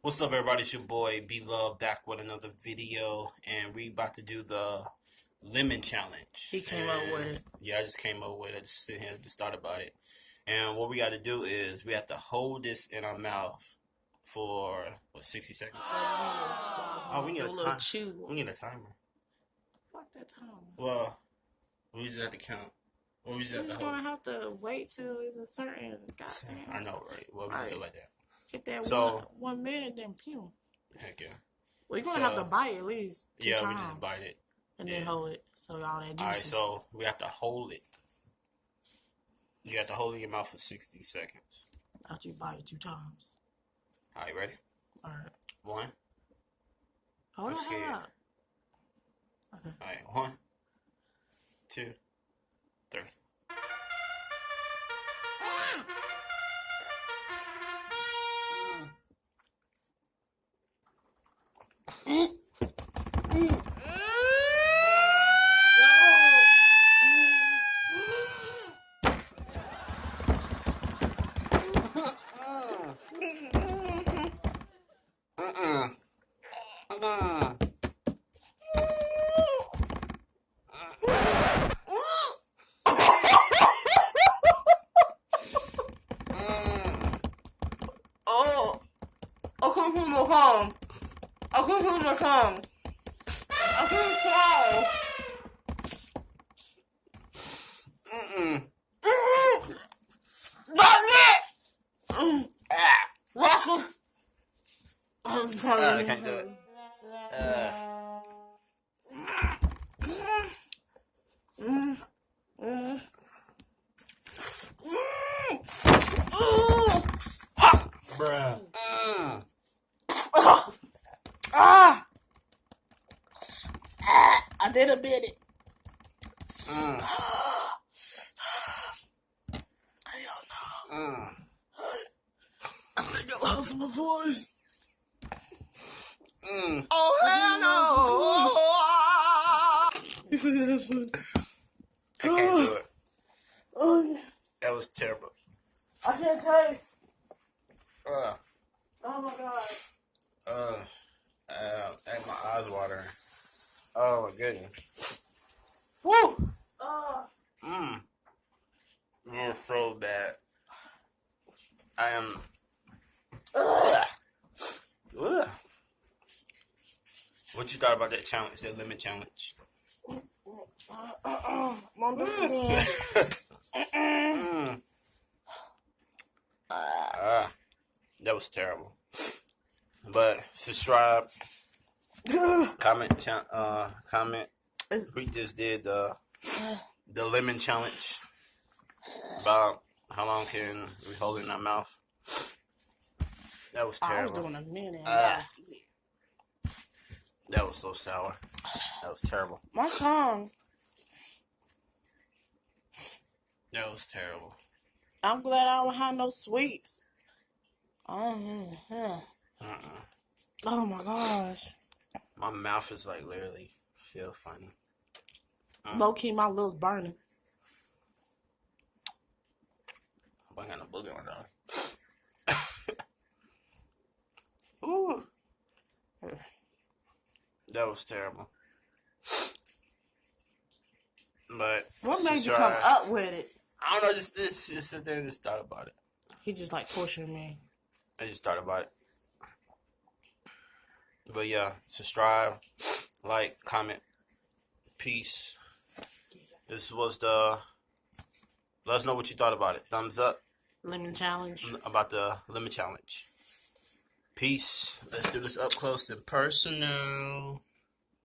What's up, everybody? It's your boy B-Love back with another video, and we about to do the lemon challenge. He came up with it. Yeah, I just came up with it. I just sitting here to start about it. And what we got to do is we have to hold this in our mouth for 60 seconds. Oh, we need a timer. We need a timer. Fuck that timer. Well, we just have to count. Or we just have to hold. We're gonna have to wait till it's a certain. Goddamn. I know, right? Well, we feel like that. Get that 1 minute, then pew. Heck yeah. Well, you're gonna have to bite at least two times. We just bite it. And then hold it. So all that juices. Alright, so we have to hold it. You have to hold it in your mouth for 60 seconds. After you bite it 2 times. Alright, ready? Alright. 1. Hold on. Okay. Alright, 1, 2, 3. I can't feel my tongue. I can't feel my tongue. I can't swallow. Not it! Russell! I can't do it. Bruh. I did a bit it. Hell no. I think I lost my voice. Oh hell no! I can't do it. Oh, That was terrible. I can't taste. Oh my god. And my eyes watering. Oh my goodness. Woo! You're so bad. I am. What you thought about that challenge, that lemon challenge? That was terrible. But subscribe, comment. We just did the lemon challenge. About how long can we hold it in our mouth? That was terrible. I was doing a minute. That was so sour. That was terrible. My tongue. That was terrible. I'm glad I don't have no sweets. Oh my gosh. My mouth is like literally feel funny. Low key, my lips burning. I got no booger on that. Ooh. That was terrible. But what made you come up with it? I don't know, just sit there and just thought about it. He just like pushing me. I just thought about it. But yeah, subscribe, like, comment. Peace. This was let us know what you thought about it. Thumbs up. Lemon challenge. About the lemon challenge. Peace. Let's do this up close and personal.